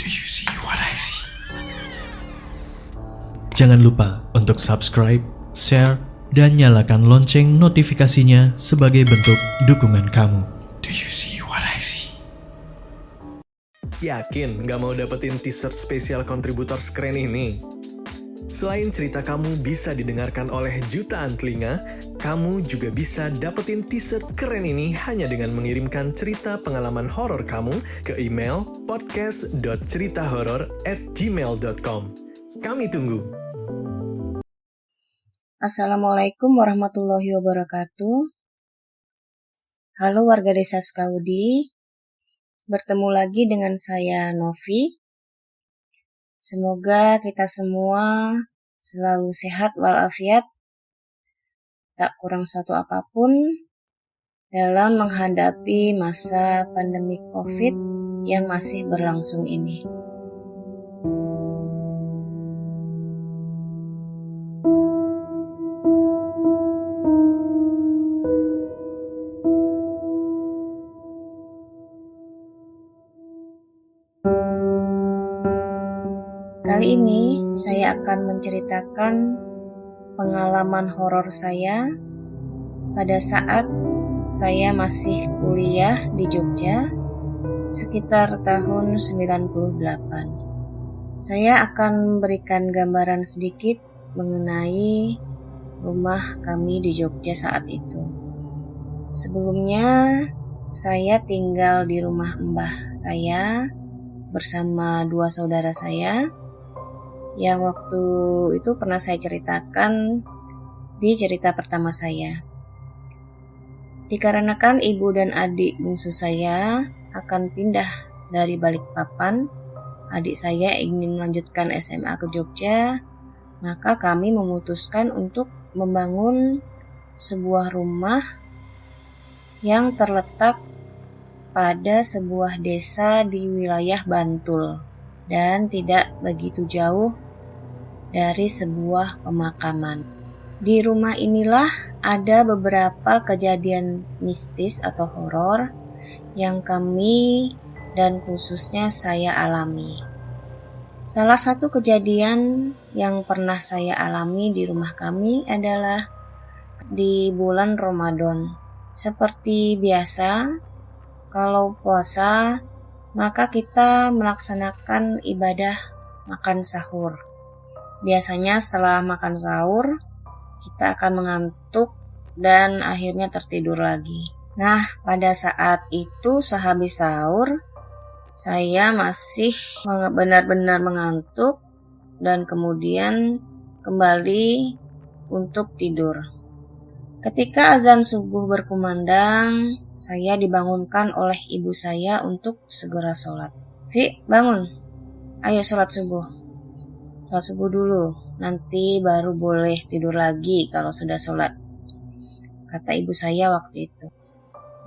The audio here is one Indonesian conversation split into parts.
Do you see what I see? Jangan lupa untuk subscribe, share, dan nyalakan lonceng notifikasinya sebagai bentuk dukungan kamu. Do you see what I see? Yakin nggak mau dapetin t-shirt spesial kontributor keren ini? Selain cerita kamu bisa didengarkan oleh jutaan telinga, kamu juga bisa dapetin t-shirt keren ini hanya dengan mengirimkan cerita pengalaman horor kamu ke email podcast.ceritahoror@gmail.com. Kami tunggu. Assalamualaikum warahmatullahi wabarakatuh. Halo warga desa Sukawudi, bertemu lagi dengan saya Novi. Semoga kita semua selalu sehat walafiat, tak kurang suatu apapun dalam menghadapi masa pandemi COVID yang masih berlangsung ini. Kali ini saya akan menceritakan pengalaman horor saya pada saat saya masih kuliah di Jogja sekitar tahun 98. Saya akan memberikan gambaran sedikit mengenai rumah kami di Jogja saat itu. Sebelumnya saya tinggal di rumah mbah saya bersama dua saudara saya yang waktu itu pernah saya ceritakan di cerita pertama saya. Dikarenakan ibu dan adik bungsu saya akan pindah dari Balikpapan, adik saya ingin melanjutkan SMA ke Jogja, maka kami memutuskan untuk membangun sebuah rumah yang terletak pada sebuah desa di wilayah Bantul dan tidak begitu jauh dari sebuah pemakaman. Di rumah inilah ada beberapa kejadian mistis atau horor yang kami dan khususnya saya alami. Salah satu kejadian yang pernah saya alami di rumah kami adalah di bulan Ramadan. Seperti biasa, kalau puasa maka kita melaksanakan ibadah makan sahur. Biasanya setelah makan sahur, kita akan mengantuk dan akhirnya tertidur lagi. Nah, pada saat itu sehabis sahur, saya masih benar-benar mengantuk dan kemudian kembali untuk tidur. Ketika azan subuh berkumandang, saya dibangunkan oleh ibu saya untuk segera sholat. "Vi, bangun. Ayo sholat subuh. Sholat subuh dulu, nanti baru boleh tidur lagi kalau sudah sholat," kata ibu saya waktu itu.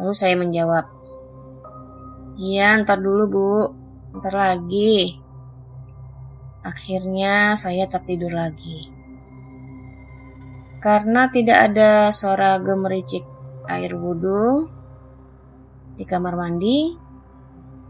Lalu saya menjawab, "Iya, ntar dulu bu, ntar lagi." Akhirnya saya tertidur lagi. Karena tidak ada suara gemericik air wudhu di kamar mandi,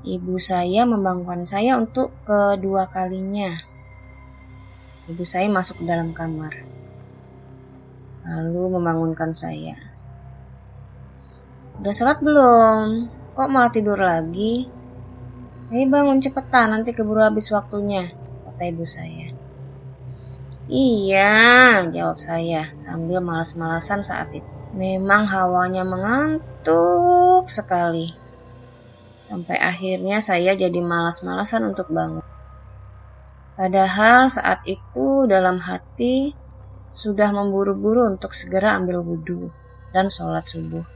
ibu saya membangunkan saya untuk kedua kalinya. Ibu saya masuk ke dalam kamar, lalu membangunkan saya. "Udah sholat belum? Kok malah tidur lagi? Ayo bangun cepetan, nanti keburu habis waktunya," kata ibu saya. "Iya," jawab saya sambil malas-malasan saat itu. Memang hawanya mengantuk sekali. Sampai akhirnya saya jadi malas-malasan untuk bangun. Padahal saat itu dalam hati sudah memburu-buru untuk segera ambil wudhu dan sholat subuh.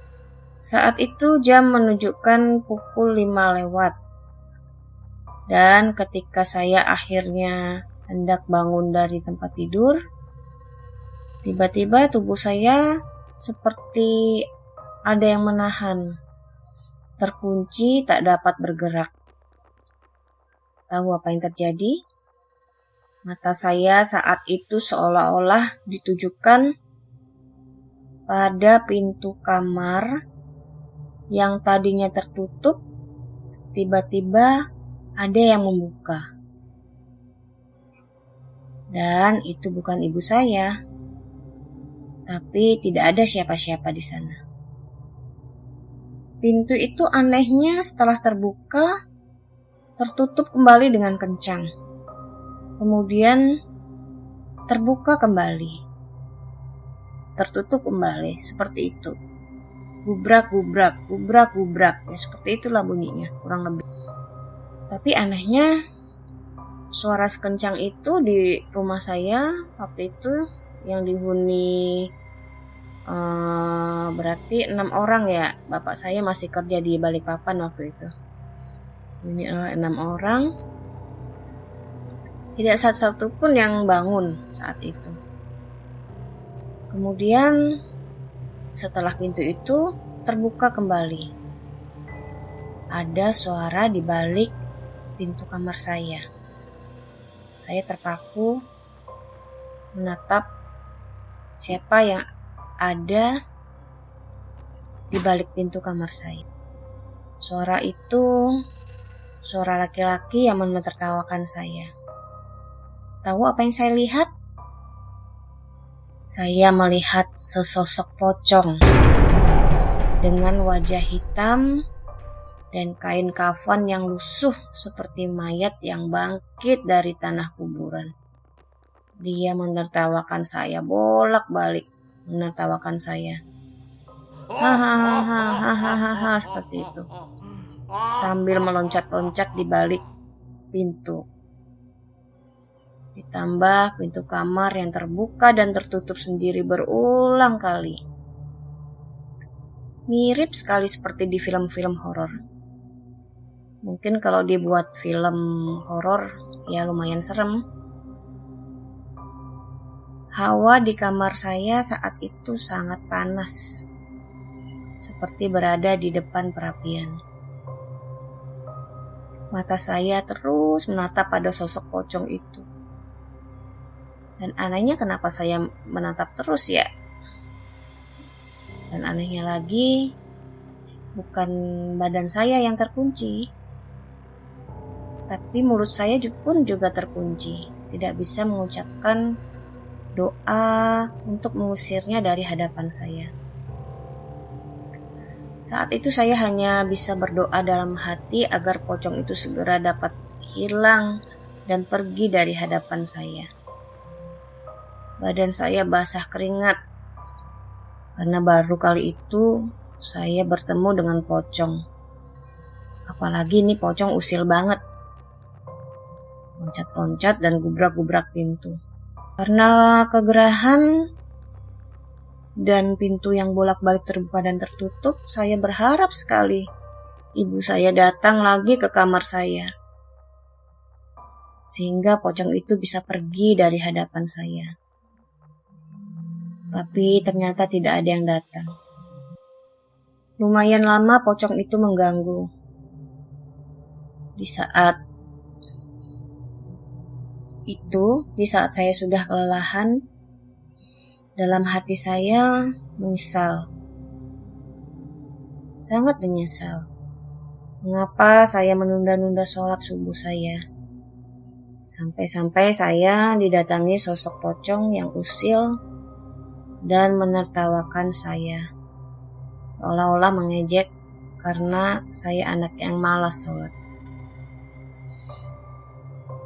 Saat itu jam menunjukkan pukul 5 lewat. Dan ketika saya akhirnya hendak bangun dari tempat tidur, tiba-tiba tubuh saya seperti ada yang menahan, terkunci, tak dapat bergerak. Tahu apa yang terjadi? Mata saya saat itu seolah-olah ditujukan pada pintu kamar yang tadinya tertutup. Tiba-tiba ada yang membuka. Dan itu bukan ibu saya, tapi tidak ada siapa-siapa di sana. Pintu itu anehnya setelah terbuka, tertutup kembali dengan kencang. Kemudian terbuka kembali, tertutup kembali, seperti itu. Gubrak, gubrak, gubrak, gubrak. Ya seperti itulah bunyinya, kurang lebih. Tapi anehnya, suara sekencang itu di rumah saya waktu itu yang dihuni berarti 6 orang ya. Bapak saya masih kerja di Balikpapan waktu itu. Ini 6 orang. Tidak satu-satu pun yang bangun saat itu. Kemudian setelah pintu itu terbuka kembali, ada suara di balik pintu kamar saya. Saya terpaku menatap siapa yang ada di balik pintu kamar saya. Suara itu suara laki-laki yang menertawakan saya. Tahu apa yang saya lihat? Saya melihat sesosok pocong dengan wajah hitam dan kain kafan yang lusuh seperti mayat yang bangkit dari tanah kuburan. Dia menertawakan saya bolak-balik, menertawakan saya. Hahaha, seperti itu. Sambil meloncat-loncat di balik pintu. Ditambah pintu kamar yang terbuka dan tertutup sendiri berulang kali. Mirip sekali seperti di film-film horor. Mungkin kalau dibuat film horor ya lumayan serem. Hawa di kamar saya saat itu sangat panas, seperti berada di depan perapian. Mata saya terus menatap pada sosok pocong itu. Dan anehnya kenapa saya menatap terus ya? Dan anehnya lagi, bukan badan saya yang terkunci, tapi mulut saya pun juga terkunci. Tidak bisa mengucapkan doa untuk mengusirnya dari hadapan saya. Saat itu saya hanya bisa berdoa dalam hati agar pocong itu segera dapat hilang dan pergi dari hadapan saya. Badan saya basah keringat karena baru kali itu saya bertemu dengan pocong. Apalagi ini pocong usil banget. Loncat-loncat dan gubrak-gubrak pintu. Karena kegerahan dan pintu yang bolak-balik terbuka dan tertutup, saya berharap sekali ibu saya datang lagi ke kamar saya. Sehingga pocong itu bisa pergi dari hadapan saya. Tapi ternyata tidak ada yang datang. Lumayan lama pocong itu mengganggu. Di saat saya sudah kelelahan, dalam hati saya menyesal. Sangat menyesal. Mengapa saya menunda-nunda sholat subuh saya? Sampai-sampai saya didatangi sosok pocong yang usil dan menertawakan saya, seolah-olah mengejek karena saya anak yang malas sholat.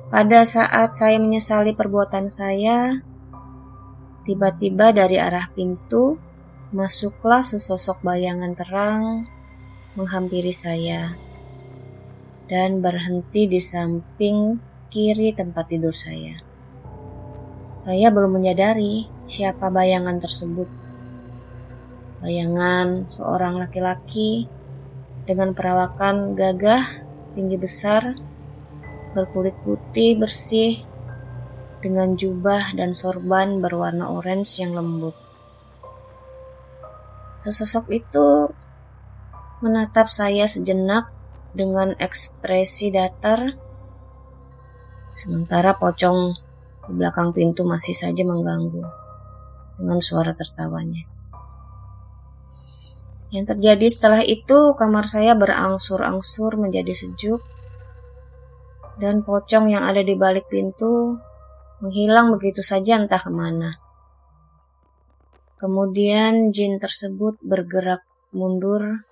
Pada saat saya menyesali perbuatan saya, tiba-tiba dari arah pintu masuklah sesosok bayangan terang menghampiri saya dan berhenti di samping kiri tempat tidur saya. Saya belum menyadari siapa bayangan tersebut. Bayangan seorang laki-laki dengan perawakan gagah, tinggi besar, berkulit putih bersih, dengan jubah dan sorban berwarna orange yang lembut. Sesosok itu menatap saya sejenak dengan ekspresi datar, sementara pocong di belakang pintu masih saja mengganggu dengan suara tertawanya. Yang terjadi setelah itu, kamar saya berangsur-angsur menjadi sejuk dan pocong yang ada di balik pintu menghilang begitu saja entah kemana. Kemudian jin tersebut bergerak mundur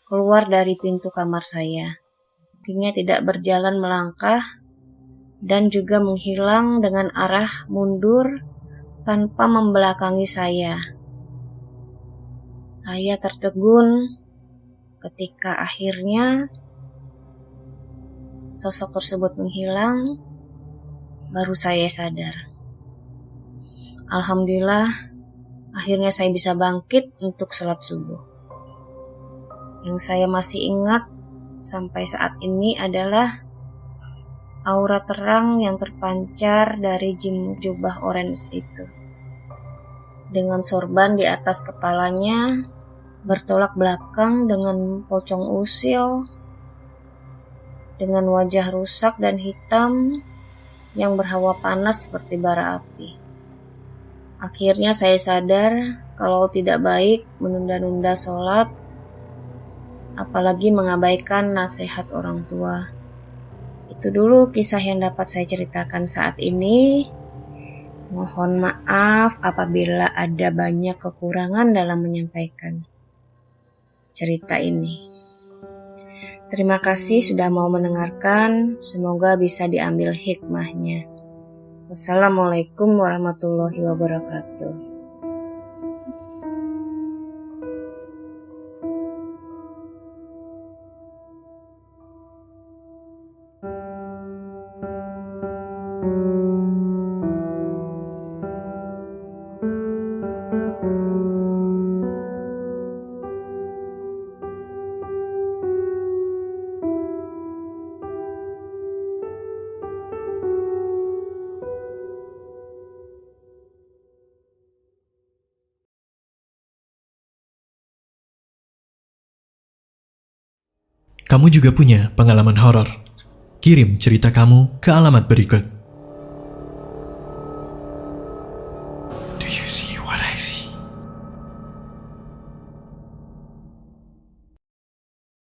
keluar dari pintu kamar saya. Kakinya tidak berjalan melangkah dan juga menghilang dengan arah mundur tanpa membelakangi saya. Saya tertegun ketika akhirnya sosok tersebut menghilang, baru saya sadar. Alhamdulillah, akhirnya saya bisa bangkit untuk sholat subuh. Yang saya masih ingat sampai saat ini adalah aura terang yang terpancar dari jin jubah orange itu. Dengan sorban di atas kepalanya, bertolak belakang dengan pocong usil, dengan wajah rusak dan hitam yang berhawa panas seperti bara api. Akhirnya saya sadar kalau tidak baik menunda-nunda sholat, apalagi mengabaikan nasihat orang tua. Itu dulu kisah yang dapat saya ceritakan saat ini. Mohon maaf apabila ada banyak kekurangan dalam menyampaikan cerita ini. Terima kasih sudah mau mendengarkan, semoga bisa diambil hikmahnya. Wassalamualaikum warahmatullahi wabarakatuh. Kamu juga punya pengalaman horor? Kirim cerita kamu ke alamat berikut.